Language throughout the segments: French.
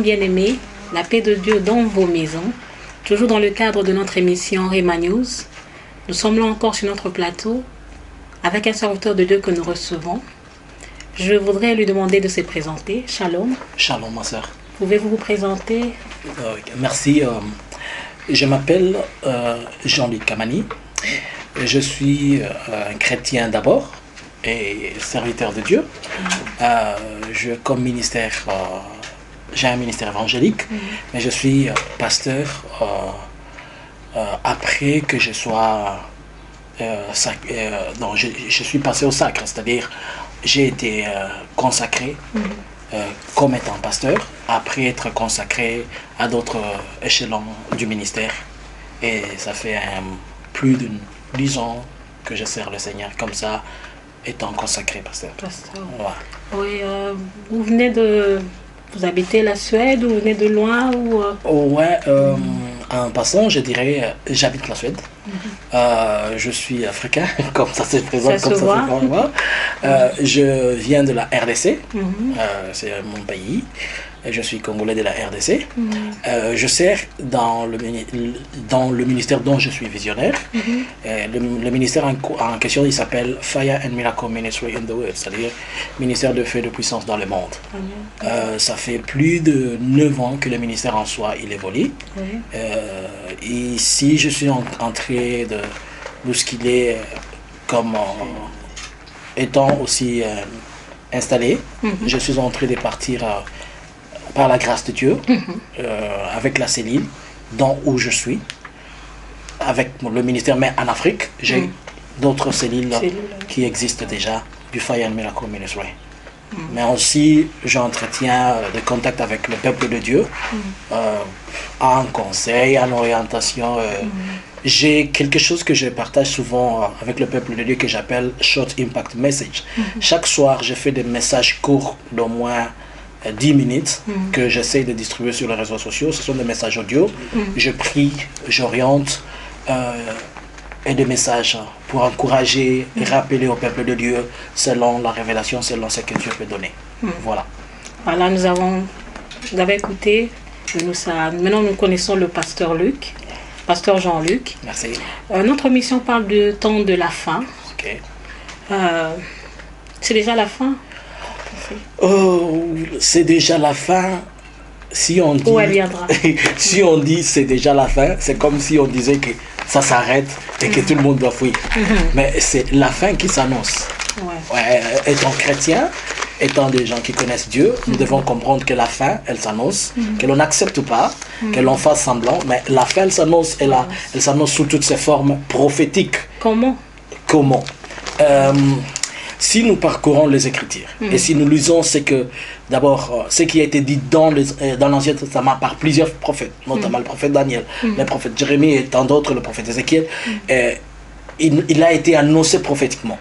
bien-aimés, la paix de Dieu dans vos maisons. Toujours dans le cadre de notre émission Rema News, nous sommes là encore sur notre plateau avec un serviteur de Dieu que nous recevons. Je voudrais lui demander de se présenter. Shalom. Shalom, ma soeur. Pouvez-vous vous présenter? Merci. Je m'appelle Jean-Luc Kamani. Je suis un chrétien d'abord et serviteur de Dieu. Comme ministère, j'ai un ministère évangélique, mais je suis pasteur après que je sois... je suis passé au sacre, c'est-à-dire j'ai été consacré comme étant pasteur, après être consacré à d'autres échelons du ministère. Et ça fait plus de 10 ans que je sers le Seigneur comme ça, étant consacré pasteur. Ouais. Oui, vous habitez la Suède ou vous venez de loin ou Ouais, en passant, je dirais, j'habite la Suède. Je suis africain, comme ça se présente, ça comme se ça se voit. Je viens de la RDC, c'est mon pays. Je suis congolais de la RDC. Je sers dans le ministère dont je suis visionnaire. Le ministère en question, il s'appelle Fire and Miracle Ministry in the World, c'est-à-dire ministère de feu et de puissance dans le monde. Ça fait plus de 9 ans que le ministère en soi, il évolue. Ici, je suis en train de ce qu'il est comme étant aussi installé. Je suis en train de partir par la grâce de Dieu, avec la cellule où je suis, avec le ministère, mais en Afrique, j'ai d'autres cellules qui existent déjà, du Fire and Miracle Ministry. Mais aussi, j'entretiens des contacts avec le peuple de Dieu, en conseil, en orientation. J'ai quelque chose que je partage souvent avec le peuple de Dieu que j'appelle Short Impact Message. Chaque soir, je fais des messages courts d'au moins 10 minutes que j'essaie de distribuer sur les réseaux sociaux. Ce sont des messages audio. Je prie, j'oriente et des messages pour encourager et rappeler au peuple de Dieu selon la révélation, selon ce que Dieu peut donner. Voilà. Voilà, vous avez écouté. Maintenant, nous connaissons le pasteur Luc, pasteur Jean-Luc. Merci. Notre mission parle du temps de la fin. Ok. C'est déjà la fin? Oh, c'est déjà la fin. Si on dit, où elle viendra. Si on dit c'est déjà la fin, c'est comme si on disait que ça s'arrête et que tout le monde doit fuir. Mais c'est la fin qui s'annonce. Étant chrétien, étant des gens qui connaissent Dieu, nous devons comprendre que la fin, elle s'annonce, que l'on n'accepte pas, que l'on fasse semblant, mais la fin, elle s'annonce, elle s'annonce sous toutes ses formes prophétiques. Comment? Si nous parcourons les Écritures et si nous lisons ce qui a été dit dans l'Ancien Testament par plusieurs prophètes, notamment le prophète Daniel, le prophète Jérémie et tant d'autres, le prophète Ézéchiel, il a été annoncé prophétiquement.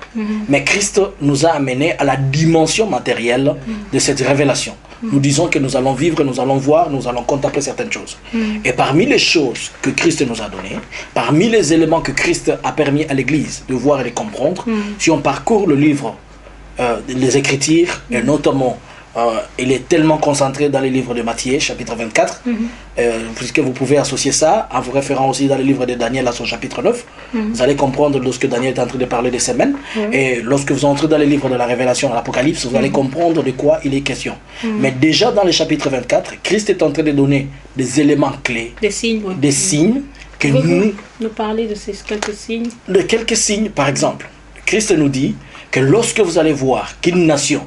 Mais Christ nous a amenés à la dimension matérielle de cette révélation. Nous disons que nous allons vivre, nous allons voir, nous allons contempler certaines choses. Et parmi les choses que Christ nous a données, parmi les éléments que Christ a permis à l'Église de voir et de comprendre, si on parcourt le livre, les Écritures, et notamment, il est tellement concentré dans les livres de Matthieu, chapitre 24, puisque vous pouvez associer ça en vous référant aussi dans le livre de Daniel à son chapitre 9. Vous allez comprendre lorsque Daniel est en train de parler des semaines. Et lorsque vous entrez dans les livres de la Révélation, à l'Apocalypse, vous allez comprendre de quoi il est question. Mais déjà dans le chapitre 24, Christ est en train de donner des éléments clés, des signes que nous parler de ces quelques signes. De quelques signes, par exemple. Christ nous dit que lorsque vous allez voir qu'une nation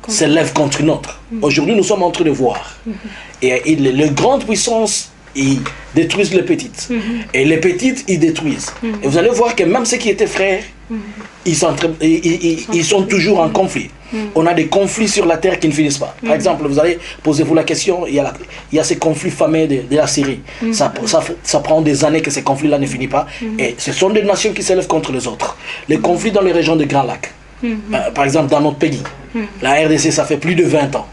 s'élève contre une autre. Aujourd'hui, nous sommes en train de voir. Et les grandes puissances, ils détruisent les petites. Et les petites, ils détruisent. Et vous allez voir que même ceux qui étaient frères, ils sont toujours en conflit. On a des conflits sur la terre qui ne finissent pas. Par exemple, vous allez posez-vous la question, il y a ces conflits fameux de la Syrie. Ça prend des années que ces conflits-là ne finissent pas. Et ce sont des nations qui s'élèvent contre les autres. Les conflits dans les régions de Grands Lacs. Par exemple, dans notre pays, la RDC, ça fait plus de 20 ans.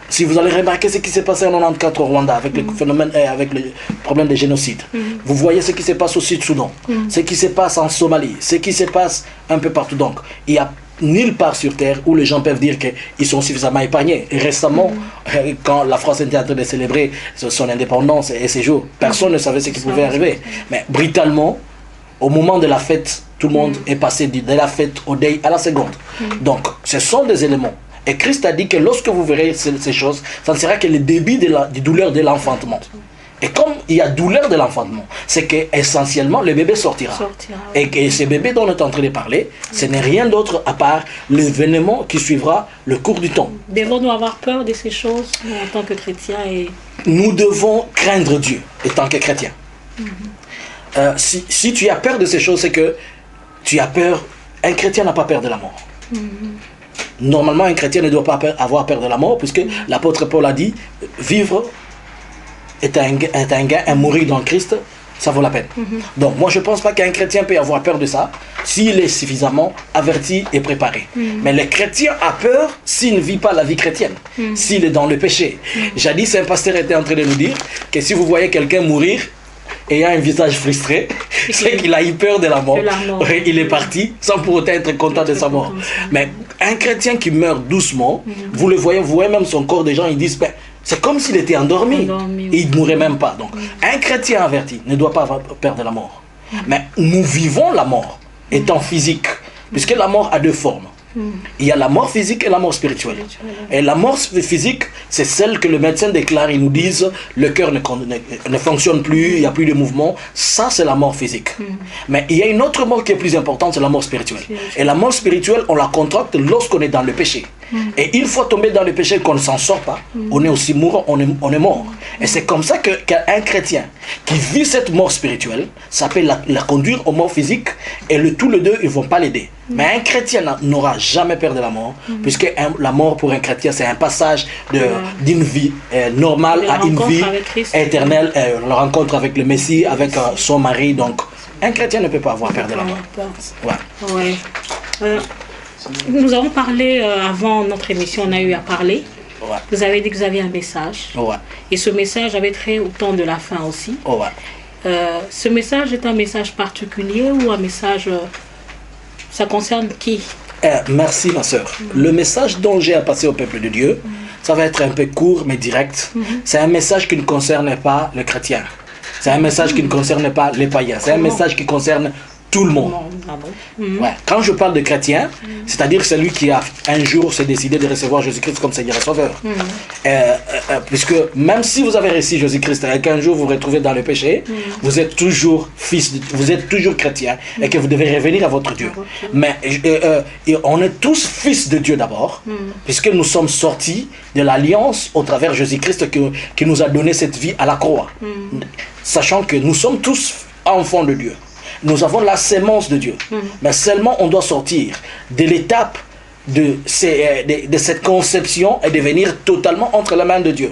Si vous allez remarquer ce qui s'est passé en 94 au Rwanda avec le phénomène, avec le problème des génocides, vous voyez ce qui se passe au Sud-Soudan, ce qui se passe en Somalie, ce qui se passe un peu partout. Donc, il y a nulle part sur Terre où les gens peuvent dire qu'ils sont suffisamment épargnés. Et récemment, quand la France était en train de célébrer son indépendance et ses jours, personne ne savait ce qui pouvait arriver. Mais brutalement, au moment de la fête, tout le monde est passé de la fête au deuil à la seconde. Donc, ce sont des éléments. Et Christ a dit que lorsque vous verrez ces choses, ça ne sera que le début de la douleur de l'enfantement. Et comme il y a douleur de l'enfantement, c'est qu'essentiellement le bébé sortira. Et ce bébé dont on est en train de parler, ce n'est rien d'autre à part l'événement qui suivra le cours du temps. Devons-nous avoir peur de ces choses en tant que chrétiens Nous devons craindre Dieu en tant que chrétiens. Si tu as peur de ces choses, c'est que tu as peur. Un chrétien n'a pas peur de la mort. Normalement, un chrétien ne doit pas avoir peur de la mort, puisque l'apôtre Paul a dit, vivre est un gain, un mourir dans le Christ, ça vaut la peine. Donc moi je ne pense pas qu'un chrétien peut avoir peur de ça s'il est suffisamment averti et préparé. Mais le chrétien a peur s'il ne vit pas la vie chrétienne, s'il est dans le péché. Jadis, un pasteur était en train de nous dire que si vous voyez quelqu'un mourir ayant un visage frustré, c'est qu'il a eu peur de la mort. Il est parti sans pour autant être content de sa mort. Mais un chrétien qui meurt doucement, vous le voyez, vous voyez même son corps, des gens ils disent, c'est comme s'il était endormi. Et il ne mourrait même pas. Donc, un chrétien averti ne doit pas avoir peur de la mort. Mais nous vivons la mort étant physique, puisque la mort a deux formes. Il y a la mort physique et la mort spirituelle. Et la mort physique, c'est celle que le médecin déclare, ils nous disent, le cœur ne fonctionne plus, il n'y a plus de mouvement. Ça, c'est la mort physique. Mais il y a une autre mort qui est plus importante, c'est la mort spirituelle. Et la mort spirituelle, on la contracte lorsqu'on est dans le péché. Et une fois tombé dans le péché, qu'on ne s'en sort pas, on est aussi mourant, on est mort. Et c'est comme ça qu'un chrétien qui vit cette mort spirituelle, ça peut la conduire aux morts physiques, et tous les deux, ils ne vont pas l'aider. Mais un chrétien n'aura jamais peur de la mort, puisque la mort pour un chrétien, c'est un passage d'une vie normale à une vie éternelle, la rencontre avec le Messie, avec son mari. Donc, un chrétien ne peut pas avoir peur de la mort. Nous avons parlé, avant notre émission, on a eu à parler. Vous avez dit que vous aviez un message. Et ce message avait trait au temps de la fin aussi. Ce message est un message particulier ou un message... ça concerne qui? Merci ma soeur. Le message dont j'ai à passer au peuple de Dieu, ça va être un peu court mais direct. C'est un message qui ne concerne pas le chrétien. C'est un message qui ne concerne pas les païens. C'est un message qui concerne tout le monde. Quand je parle de chrétien, c'est-à-dire celui qui a un jour s'est décidé de recevoir Jésus-Christ comme Seigneur et Sauveur. Puisque même si vous avez reçu Jésus-Christ et qu'un jour vous vous retrouvez dans le péché, vous êtes toujours vous êtes toujours chrétien et que vous devez revenir à votre Dieu. Mais on est tous fils de Dieu d'abord, puisque nous sommes sortis de l'alliance au travers Jésus-Christ qui nous a donné cette vie à la croix. Sachant que nous sommes tous enfants de Dieu. Nous avons la sémence de Dieu. Mais seulement on doit sortir de l'étape de cette conception et devenir totalement entre les mains de Dieu.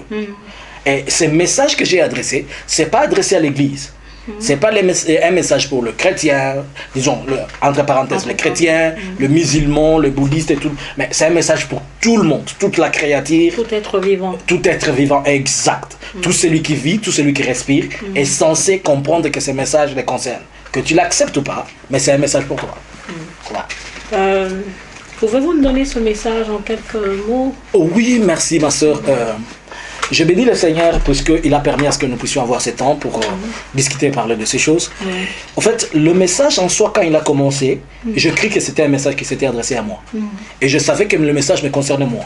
Et ce message que j'ai adressé, ce n'est pas adressé à l'Église. Ce n'est pas un message pour le chrétien, disons, entre parenthèses, le chrétien, le musulman, le bouddhiste et tout. Mais c'est un message pour tout le monde, toute la créature. Tout être vivant. Tout être vivant, exact. Tout celui qui vit, tout celui qui respire est censé comprendre que ce message le concerne. Que tu l'acceptes ou pas, mais c'est un message pour toi. Pouvez-vous nous donner ce message en quelques mots? Oui, merci ma soeur. Je bénis le Seigneur puisqu'il a permis à ce que nous puissions avoir ce temps pour discuter et parler de ces choses. En fait, le message en soi, quand il a commencé, je crie que c'était un message qui s'était adressé à moi. Et je savais que le message me concernait moi.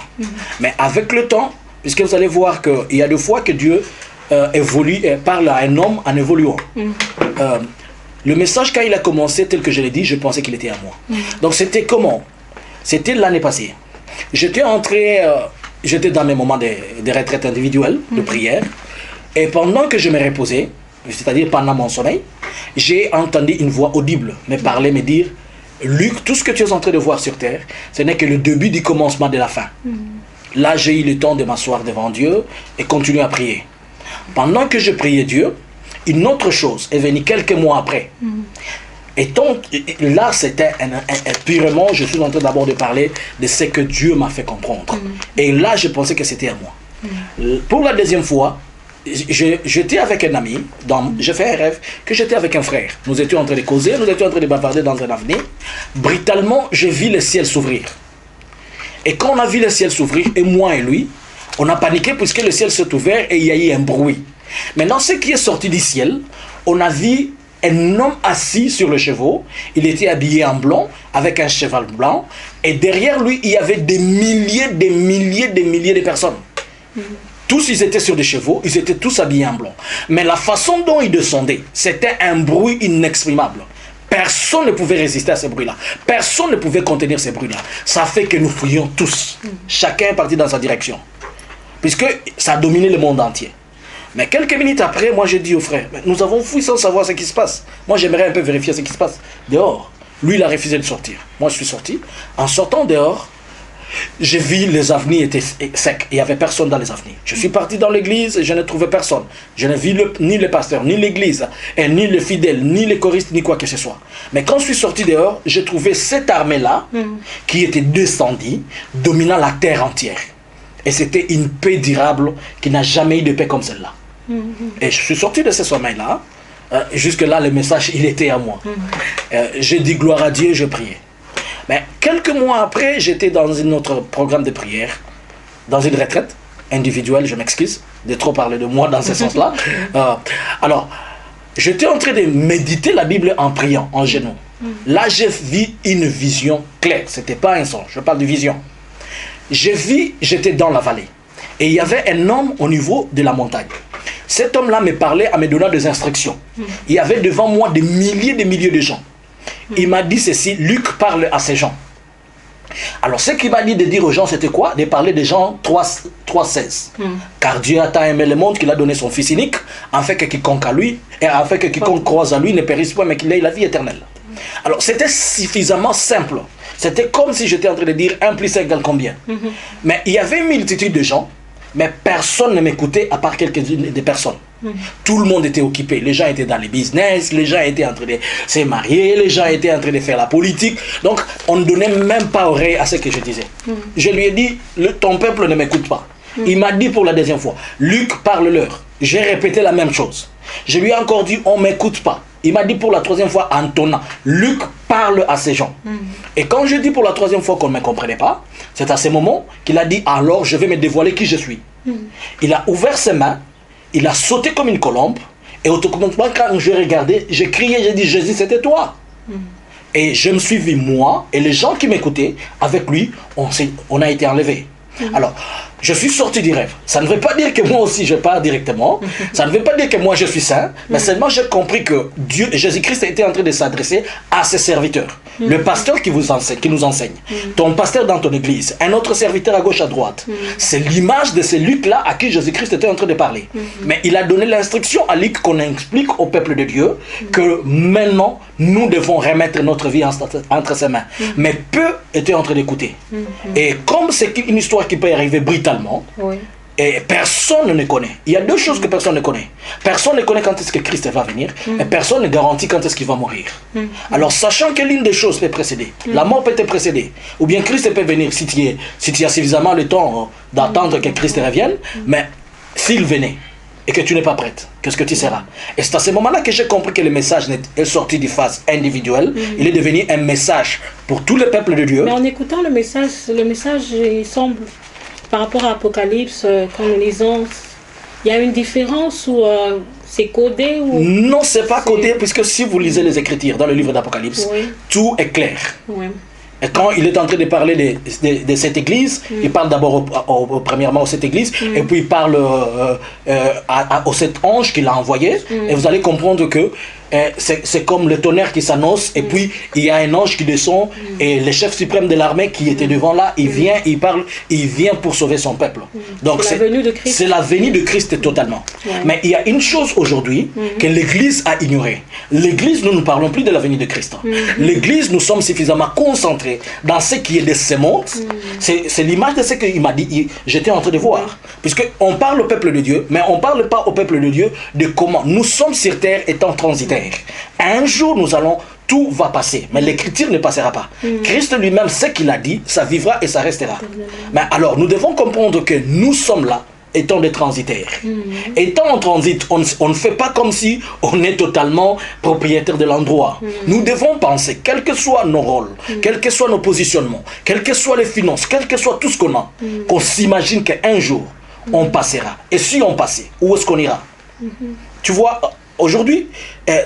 Mais avec le temps, puisque vous allez voir qu'il y a des fois que Dieu évolue et parle à un homme en évoluant. Le message, quand il a commencé, tel que je l'ai dit, je pensais qu'il était à moi. Donc c'était comment? C'était l'année passée. J'étais entré... J'étais dans mes moments de retraite individuelle, de prière. Et pendant que je me reposais, c'est-à-dire pendant mon sommeil, j'ai entendu une voix audible me parler, me dire, Luc, tout ce que tu es en train de voir sur terre, ce n'est que le début du commencement de la fin. Là, j'ai eu le temps de m'asseoir devant Dieu et continuer à prier. Pendant que je priais Dieu, une autre chose est venue quelques mois après. Et donc, là, c'était purement, je suis en train d'abord de parler de ce que Dieu m'a fait comprendre. Et là, je pensais que c'était à moi. Pour la deuxième fois, j'étais avec un ami, j'ai fait un rêve que j'étais avec un frère. Nous étions en train de causer, nous étions en train de bavarder dans un avenir. Brutalement, j'ai vu le ciel s'ouvrir. Et quand on a vu le ciel s'ouvrir, et moi et lui, on a paniqué puisque le ciel s'est ouvert et il y a eu un bruit. Maintenant, ce qui est sorti du ciel, on a vu un homme assis sur le cheval. Il était habillé en blanc, avec un cheval blanc. Et derrière lui, il y avait des milliers de personnes. Tous, ils étaient sur des chevaux, ils étaient tous habillés en blanc. Mais la façon dont ils descendaient, c'était un bruit inexprimable. Personne ne pouvait résister à ce bruit-là. Personne ne pouvait contenir ce bruit-là. Ça fait que nous fuyions tous. Chacun est parti dans sa direction. Puisque ça a dominé le monde entier. Mais quelques minutes après, moi j'ai dit au frère, nous avons fui sans savoir ce qui se passe. Moi j'aimerais un peu vérifier ce qui se passe. Dehors, lui il a refusé de sortir. Moi je suis sorti. En sortant dehors, j'ai vu les avenues étaient secs. Il n'y avait personne dans les avenues. Je suis parti dans l'église et je n'ai trouvé personne. Je n'ai vu ni le pasteur, ni l'église, ni le fidèle, ni les choristes, ni quoi que ce soit. Mais quand je suis sorti dehors, j'ai trouvé cette armée-là qui était descendue, dominant la terre entière. Et c'était une paix durable qui n'a jamais eu de paix comme celle-là. Et je suis sorti de ce sommeil-là. Jusque-là, le message, il était à moi. J'ai dit gloire à Dieu, je priais. Mais quelques mois après, j'étais dans un autre programme de prière, dans une retraite individuelle, je m'excuse de trop parler de moi dans ce sens-là. Alors, j'étais en train de méditer la Bible en priant, en genoux. Là, j'ai vu une vision claire. Ce n'était pas un songe, je parle de vision. J'ai vu, j'étais dans la vallée. Et il y avait un homme au niveau de la montagne. Cet homme-là me parlait en me donnant des instructions. Il y avait devant moi des milliers de gens. Il m'a dit ceci, Luc parle à ces gens. Alors ce qu'il m'a dit de dire aux gens, c'était quoi? De parler des gens 3,16. Car Dieu a tant aimé le monde qu'il a donné son Fils unique, afin que quiconque à lui, et afin que quiconque croise à lui ne périsse pas, mais qu'il ait la vie éternelle. Alors c'était suffisamment simple. C'était comme si j'étais en train de dire 1 plus 1 égale combien. Mais il y avait une multitude de gens, mais personne ne m'écoutait à part quelques-unes des personnes. Tout le monde était occupé. Les gens étaient dans les business, les gens étaient en train de se marier, les gens étaient en train de faire la politique. Donc, on ne donnait même pas oreille à ce que je disais. Je lui ai dit, ton peuple ne m'écoute pas. Il m'a dit pour la deuxième fois, Luc, parle-leur. J'ai répété la même chose. Je lui ai encore dit, on ne m'écoute pas. Il m'a dit pour la troisième fois en tonnant, Luc parle à ces gens. Et quand je dis pour la troisième fois qu'on ne me comprenait pas, c'est à ce moment qu'il a dit, alors je vais me dévoiler qui je suis. Il a ouvert ses mains, il a sauté comme une colombe, et automatiquement quand je regardais, j'ai crié, j'ai dit, Jésus, c'était toi. Et je me suis vu, moi, et les gens qui m'écoutaient, avec lui, on a été enlevés. Alors, je suis sorti du rêve. Ça ne veut pas dire que moi aussi je pars directement. Ça ne veut pas dire que moi je suis saint. Mais seulement j'ai compris que Dieu, Jésus-Christ était en train de s'adresser à ses serviteurs. Le pasteur qui nous enseigne. Ton pasteur dans ton église. Un autre serviteur à gauche, à droite. C'est l'image de ce Luc-là à qui Jésus-Christ était en train de parler. Mais il a donné l'instruction à Luc qu'on explique au peuple de Dieu que maintenant nous devons remettre notre vie entre ses mains. Mais peu étaient en train d'écouter. Et comme c'est une histoire qui peut arriver brutalement, et personne ne connaît. Il y a deux choses que personne ne connaît. Personne ne connaît quand est-ce que Christ va venir, et personne ne garantit quand est-ce qu'il va mourir. Alors, sachant que l'une des choses peut précéder, la mort peut te précéder, ou bien Christ peut venir si tu as suffisamment le temps d'attendre que Christ revienne, mais s'il venait, et que tu n'es pas prête, qu'est-ce que tu seras? Et c'est à ce moment-là que j'ai compris que le message est sorti du phase individuelle, il est devenu un message pour tout le peuple de Dieu. Mais en écoutant le message il semble, par rapport à Apocalypse, quand nous lisons, il y a une différence ou c'est codé ou... Non, c'est pas codé, puisque si vous lisez les Écritures dans le livre d'Apocalypse, tout est clair. Et quand il est en train de parler de cette église, il parle d'abord premièrement à cette église, et puis il parle au cet ange qu'il a envoyé, et vous allez comprendre que c'est comme le tonnerre qui s'annonce, et puis il y a un ange qui descend, et le chef suprême de l'armée qui était devant là, il vient, il parle, il vient pour sauver son peuple. Donc c'est la venue de Christ totalement. Mais il y a une chose aujourd'hui que l'église a ignorée. L'église, nous ne parlons plus de la venue de Christ. L'église, nous sommes suffisamment concentrés dans ce qui est de ce monde. C'est l'image de ce qu'il m'a dit, j'étais en train de voir. Puisqu'on parle au peuple de Dieu, mais on ne parle pas au peuple de Dieu de comment nous sommes sur terre étant transitaires. Un jour, tout va passer, mais l'écriture ne passera pas. Christ lui-même, ce qu'il a dit, ça vivra et ça restera. Mais alors, nous devons comprendre que nous sommes là, étant des transitaires. Étant en transit, on ne fait pas comme si on est totalement propriétaire de l'endroit. Nous devons penser, quels que soient nos rôles, quels que soient nos positionnements, quelles que soient les finances, quel que soit tout ce qu'on a, qu'on s'imagine qu'un jour, on passera. Et si on passait, où est-ce qu'on ira? Tu vois, aujourd'hui,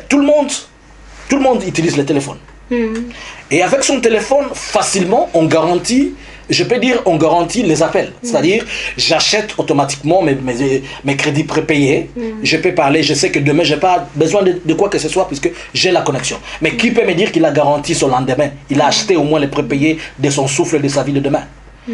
tout le monde utilise le téléphone. Et avec son téléphone, facilement, on garantit, je peux dire, on garantit les appels. C'est-à-dire, j'achète automatiquement mes crédits prépayés. Je peux parler, je sais que demain, je n'ai pas besoin de quoi que ce soit puisque j'ai la connexion. Mais qui peut me dire qu'il a garanti son lendemain? Il a acheté au moins les prépayés de son souffle de sa vie de demain.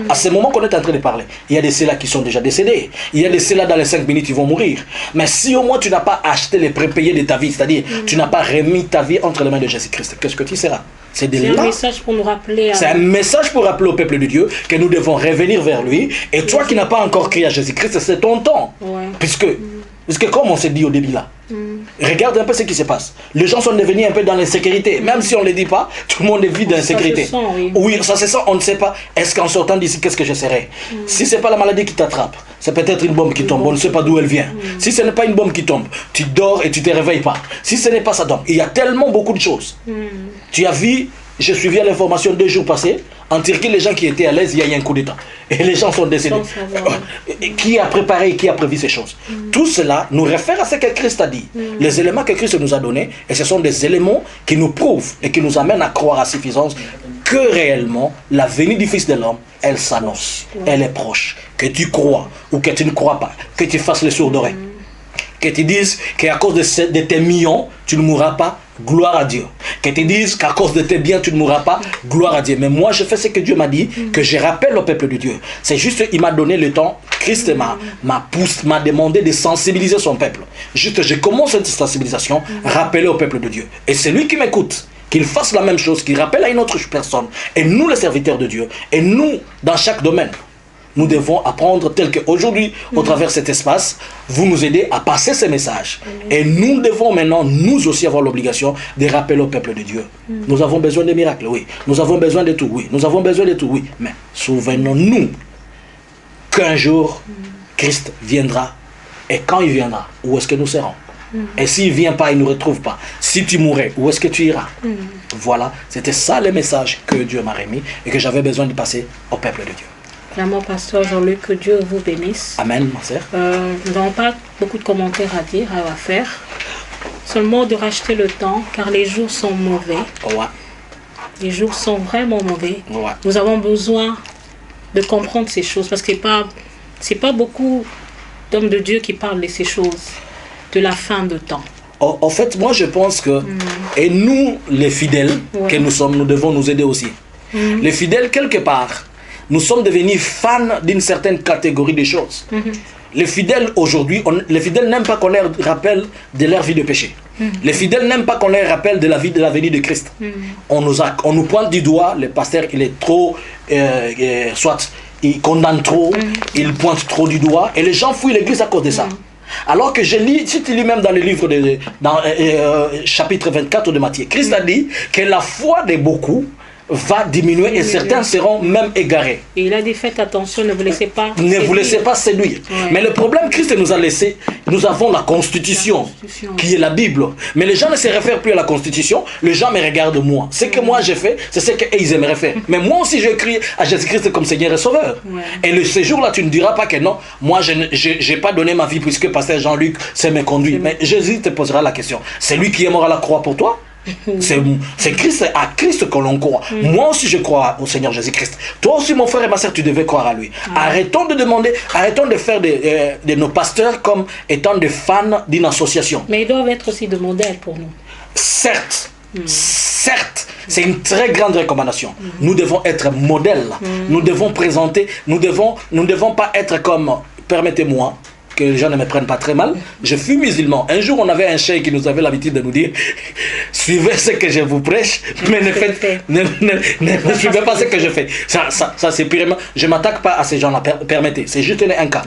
À ce moment qu'on est en train de parler, il y a de ceux-là qui sont déjà décédés. Il y a de ceux-là dans les 5 minutes, ils vont mourir. Mais si au moins tu n'as pas acheté les prépayés de ta vie, c'est-à-dire tu n'as pas remis ta vie entre les mains de Jésus-Christ, qu'est-ce que tu seras? C'est un message pour nous rappeler. C'est un message pour rappeler au peuple de Dieu que nous devons revenir vers lui. Et toi qui n'as pas encore crié à Jésus-Christ, c'est ton temps. Puisque comme on s'est dit au début là, regarde un peu ce qui se passe. Les gens sont devenus un peu dans l'insécurité. Même si on ne le dit pas, tout le monde est vide d'insécurité. Oui, ça se sent, on ne sait pas. Est-ce qu'en sortant d'ici, qu'est-ce que je serai? Si ce n'est pas la maladie qui t'attrape, c'est peut-être une bombe qui tombe, on ne sait pas d'où elle vient. Si ce n'est pas une bombe qui tombe, tu dors et tu ne te réveilles pas. Si ce n'est pas ça, donc, il y a tellement beaucoup de choses. Tu as vu, je suivais l'information 2 jours passés, en Turquie, les gens qui étaient à l'aise, il y a eu un coup d'État. Et les gens sont décédés. Qui a préparé et qui a prévu ces choses? Tout cela nous réfère à ce que Christ a dit. Les éléments que Christ nous a donnés, et ce sont des éléments qui nous prouvent et qui nous amènent à croire à suffisance que réellement, la venue du Fils de l'homme, elle s'annonce. Elle est proche. Que tu crois ou que tu ne crois pas, que tu fasses les sourds d'oreilles. Que tu dises qu'à cause de tes millions, tu ne mourras pas, gloire à Dieu. Que tu dises qu'à cause de tes biens, tu ne mourras pas, gloire à Dieu. Mais moi, je fais ce que Dieu m'a dit, que je rappelle au peuple de Dieu. C'est juste, il m'a donné le temps, Christ m'a demandé de sensibiliser son peuple. Juste, je commence cette sensibilisation, rappeler au peuple de Dieu. Et c'est lui qui m'écoute, qu'il fasse la même chose, qu'il rappelle à une autre personne. Et nous, les serviteurs de Dieu, et nous, dans chaque domaine, nous devons apprendre tel qu'aujourd'hui, au travers de cet espace, vous nous aidez à passer ces messages. Et nous devons maintenant, nous aussi, avoir l'obligation de rappeler au peuple de Dieu. Nous avons besoin de miracles, oui. Nous avons besoin de tout, oui. Nous avons besoin de tout, oui. Mais souvenons-nous qu'un jour, Christ viendra. Et quand il viendra, où est-ce que nous serons? Et s'il ne vient pas, il ne nous retrouve pas. Si tu mourrais, où est-ce que tu iras? Voilà, c'était ça le message que Dieu m'a remis et que j'avais besoin de passer au peuple de Dieu. Vraiment, pasteur Jean-Luc, que Dieu vous bénisse. Amen, ma sœur. Nous n'avons pas beaucoup de commentaires à dire, à faire. Seulement de racheter le temps, car les jours sont mauvais. Ouais. Les jours sont vraiment mauvais. Ouais. Nous avons besoin de comprendre ces choses, parce que c'est pas beaucoup d'hommes de Dieu qui parlent de ces choses, de la fin de temps. En fait, moi, je pense que, et nous, les fidèles que nous sommes, nous devons nous aider aussi. Les fidèles, quelque part, nous sommes devenus fans d'une certaine catégorie de choses. Les fidèles aujourd'hui, les fidèles n'aiment pas qu'on leur rappelle de leur vie de péché. Les fidèles n'aiment pas qu'on leur rappelle de la vie de la venue de Christ. On nous pointe du doigt, le pasteur il est trop, soit il condamne trop, il pointe trop du doigt, et les gens fuient l'église à cause de ça. Alors que je lis, si tu lis même dans le livre, dans chapitre 24 de Matthieu, Christ a dit que la foi de beaucoup va diminuer et certains seront même égarés. Et il a dit, faites attention, ne vous laissez pas séduire. Ne vous laissez pas séduire. Mais le problème, Christ nous a laissé, nous avons la Constitution, qui est la Bible. Mais les gens ne se réfèrent plus à la Constitution, les gens me regardent moi. Ce que moi j'ai fait, c'est ce qu'ils aimeraient faire. Mais moi aussi je crie à Jésus-Christ comme Seigneur et Sauveur. Et ce jour-là, tu ne diras pas que non, moi je n'ai pas donné ma vie puisque pasteur Jean-Luc s'est me conduit. Mais Jésus te posera la question, c'est lui qui est mort à la croix pour toi? C'est Christ, à Christ que l'on croit. Moi aussi je crois au Seigneur Jésus-Christ. Toi aussi mon frère et ma soeur, tu devais croire à lui. Arrêtons de demander, arrêtons de faire de nos pasteurs comme étant des fans d'une association. Mais ils doivent être aussi des modèles pour nous. Certes, certes, c'est une très grande recommandation. Nous devons être modèles. Nous devons présenter, nous devons pas être comme, permettez-moi, que les gens ne me prennent pas très mal. Je suis musulman. Un jour, on avait un cheikh qui nous avait l'habitude de nous dire suivez ce que je vous prêche, mais ne suivez pas ce que je fais. Ça c'est purement. Je ne m'attaque pas à ces gens-là, permettez. C'est juste un cas.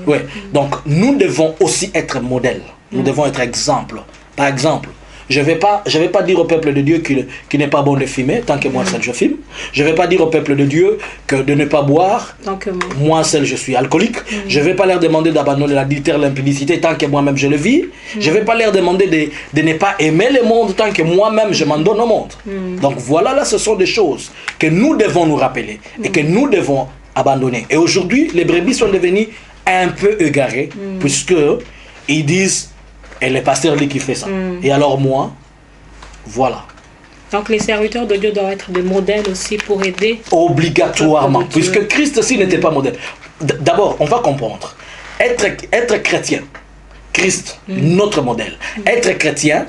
Oui. Donc, nous devons aussi être modèles. Nous devons être exemples. Par exemple, Je vais pas dire au peuple de Dieu qu'il n'est pas bon de fumer, tant que moi seul je fume. Je ne vais pas dire au peuple de Dieu que de ne pas boire, tant que moi seul je suis alcoolique. Je ne vais pas leur demander d'abandonner l'adultère, l'impudicité, tant que moi-même je le vis. Je ne vais pas leur demander de ne pas aimer le monde, tant que moi-même je m'en donne au monde. Donc voilà, là, ce sont des choses que nous devons nous rappeler et que nous devons abandonner. Et aujourd'hui, les brebis sont devenus un peu égarés, puisque ils disent, et le pasteur lui qui fait ça. Et alors moi, voilà. Donc les serviteurs de Dieu doivent être des modèles aussi pour aider. Obligatoirement, puisque Christ aussi n'était pas modèle. D'abord, on va comprendre. Être chrétien, Christ, notre modèle. Être chrétien,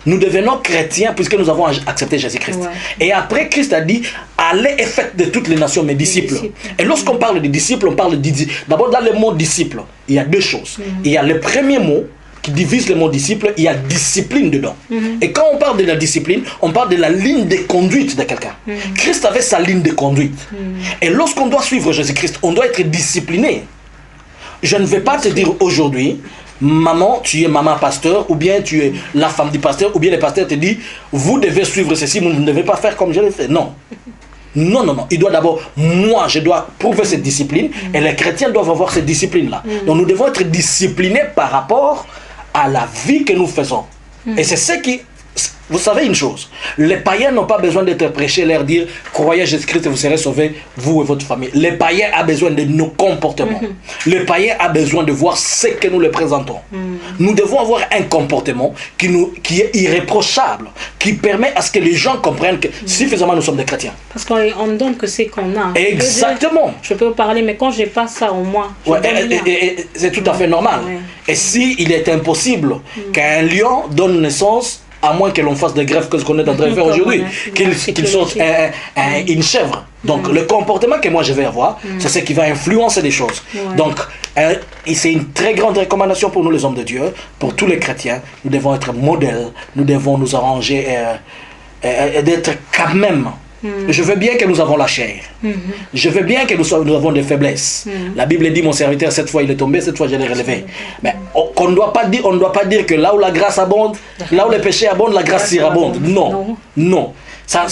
nous devenons chrétiens puisque nous avons accepté Jésus-Christ. Ouais. Et après, Christ a dit, allez et faites de toutes les nations mes disciples. Et lorsqu'on parle de disciples, on parle de... D'abord, dans le mot disciple, il y a deux choses. Il y a le premier mot qui divise le mot disciple, il y a discipline dedans. Et quand on parle de la discipline, on parle de la ligne de conduite de quelqu'un. Christ avait sa ligne de conduite. Et lorsqu'on doit suivre Jésus-Christ, on doit être discipliné. Je ne vais pas te dire aujourd'hui, maman, tu es maman pasteur, ou bien tu es la femme du pasteur, ou bien le pasteur te dit, vous devez suivre ceci, vous ne devez pas faire comme je l'ai fait. Non. Non, non, non. Il doit d'abord, moi, je dois prouver cette discipline, et les chrétiens doivent avoir cette discipline-là. Donc nous devons être disciplinés par rapport à la vie que nous faisons. Et c'est ce qui... Vous savez une chose, les païens n'ont pas besoin d'être prêchés, leur dire croyez Jésus-Christ et vous serez sauvés, vous et votre famille. Les païens ont besoin de nos comportements. Le païen a besoin de voir ce que nous leur présentons. Nous devons avoir un comportement qui est irréprochable, qui permet à ce que les gens comprennent que suffisamment nous sommes des chrétiens. Parce qu'on ne donne que ce qu'on a. Exactement. Je peux parler, mais quand je n'ai pas ça en moi, c'est tout à fait normal. Et si il est impossible qu'un lion donne naissance, à moins que l'on fasse des greffes que ce qu'on est en train de faire aujourd'hui, qu'il sorte une chèvre. Donc le comportement que moi je vais avoir, c'est ce qui va influencer les choses. Donc c'est une très grande recommandation pour nous les hommes de Dieu, pour tous les chrétiens. Nous devons être modèles, nous devons nous arranger et d'être quand même. Je veux bien que nous avons la chair. Je veux bien que nous avons des faiblesses. La Bible dit, mon serviteur, cette fois il est tombé, cette fois je l'ai relevé. Mais on ne doit pas dire que là où la grâce abonde, là où le péché abonde, la grâce surabonde. Non, non. Ça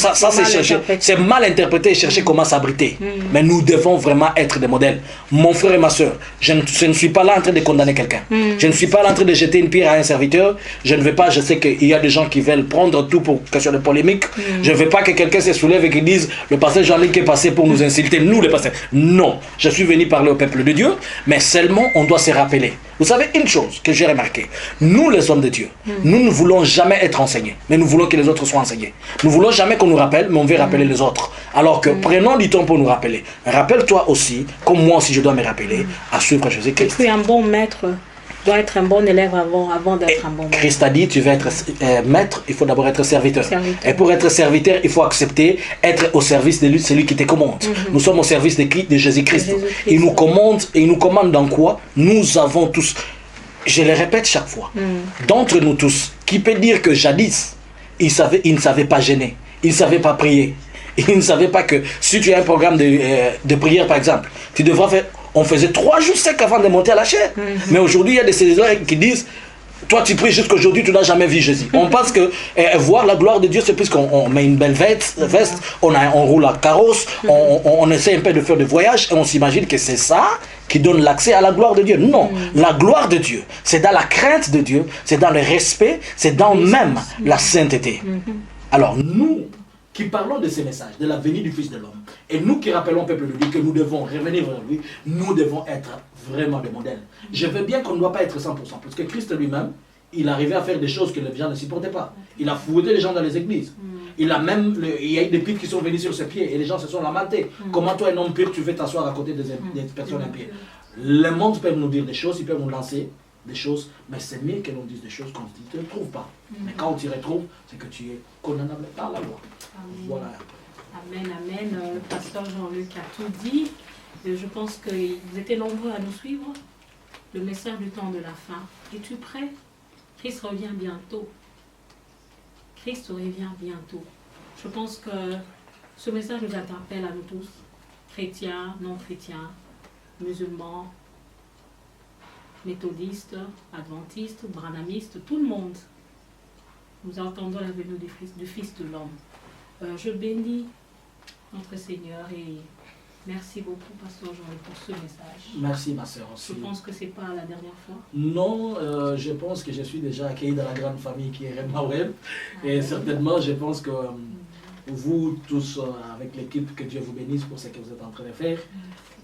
c'est mal interprété et chercher comment s'abriter. Mais nous devons vraiment être des modèles. Mon frère et ma soeur, je ne suis pas là en train de condamner quelqu'un. Je ne suis pas là en train de jeter une pierre à un serviteur. Je ne veux pas, je sais qu'il y a des gens qui veulent prendre tout pour question de polémique. Je ne veux pas que quelqu'un se soulève et qu'il dise le pasteur Jean-Luc est passé pour nous insulter, nous les pasteurs. Non, je suis venu parler au peuple de Dieu, mais seulement on doit se rappeler. Vous savez une chose que j'ai remarqué, nous les hommes de Dieu, nous ne voulons jamais être enseignés, mais nous voulons que les autres soient enseignés. Nous voulons jamais qu'on nous rappelle, mais on veut rappeler les autres. Alors que prenons du temps pour nous rappeler. Rappelle-toi aussi, comme moi aussi je dois me rappeler, à suivre Jésus-Christ. Et puis un bon maître doit être un bon élève avant d'être un bon maître. Christ a dit, tu veux être maître, il faut d'abord être serviteur. Et pour être serviteur, il faut accepter être au service de lui, celui qui te commande. Nous sommes au service de Jésus-Christ. Il nous commande, et il nous commande dans quoi? Nous avons tous, je le répète chaque fois, d'entre nous tous, qui peut dire que jadis, il ne savait pas gêner, il ne savait pas prier. Il ne savait pas que si tu as un programme de prière, par exemple, tu devras faire... On faisait 3 jours secs avant de monter à la chaire. Mais aujourd'hui, il y a des sénateurs qui disent, toi tu pries jusqu'aujourd'hui, tu n'as jamais vu Jésus. On pense que voir la gloire de Dieu, c'est plus qu'on met une belle veste, on roule à carrosse, on essaie un peu de faire des voyages et on s'imagine que c'est ça qui donne l'accès à la gloire de Dieu. Non, la gloire de Dieu, c'est dans la crainte de Dieu, c'est dans le respect, c'est dans même la sainteté. Alors nous qui parlons de ces messages, de la venue du Fils de l'homme, et nous qui rappelons au peuple de Dieu que nous devons revenir vers lui, nous devons être vraiment des modèles. Je veux bien qu'on ne doit pas être 100%, parce que Christ lui-même, il arrivait à faire des choses que les gens ne supportaient pas. Il a fouetté les gens dans les églises. Il y a eu des pics qui sont venus sur ses pieds, et les gens se sont lamentés. Comment toi, un homme pur, tu veux t'asseoir à côté des personnes impies? Le monde peut nous dire des choses, il peut nous lancer des choses, mais c'est mieux que l'on dise des choses qu'on ne te retrouve pas. Mais quand on t'y retrouve, c'est que tu es condamnable par la loi. Amen. Voilà. Amen, amen. Pasteur Jean-Luc a tout dit. Je pense que vous étiez nombreux à nous suivre. Le message du temps de la fin. Es-tu prêt? Christ revient bientôt. Christ revient bientôt. Je pense que ce message nous interpelle à nous tous, chrétiens, non chrétiens, musulmans, méthodistes, adventistes, branhamistes, tout le monde. nous attendons la venue du Fils de l'homme. Je bénis notre Seigneur et merci beaucoup, Pasteur Jean, pour ce message. Merci, ma sœur aussi. Je pense que ce n'est pas la dernière fois. Non, je pense que je suis déjà accueilli dans la grande famille qui est Rema Web. Et certainement, je pense que vous tous, avec l'équipe, que Dieu vous bénisse pour ce que vous êtes en train de faire.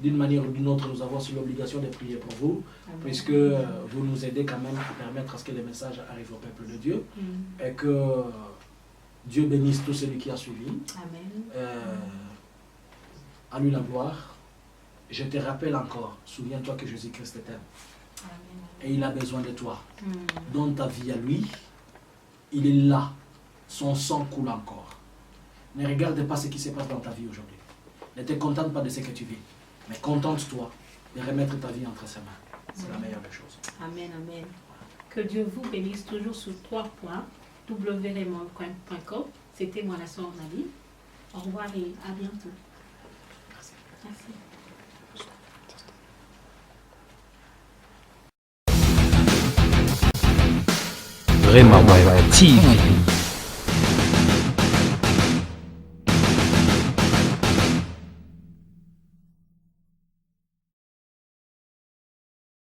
D'une manière ou d'une autre, nous avons aussi l'obligation de prier pour vous, puisque vous nous aidez quand même à permettre à ce que les messages arrivent au peuple de Dieu. Et que Dieu bénisse tout celui qui a suivi. Amen. À lui la gloire. Je te rappelle encore, souviens-toi que Jésus-Christ t'aime. Et il a besoin de toi. Donne ta vie à lui. Il est là. Son sang coule encore. Ne regarde pas ce qui se passe dans ta vie aujourd'hui. Ne te contente pas de ce que tu vis. Mais contente-toi de remettre ta vie entre ses mains. C'est la meilleure des choses. Amen, amen. Que Dieu vous bénisse toujours sur 3 points. www.raymondcoin.com. C'était moi, la sœur Marie. Au revoir et à bientôt. Merci. Rema Web TV.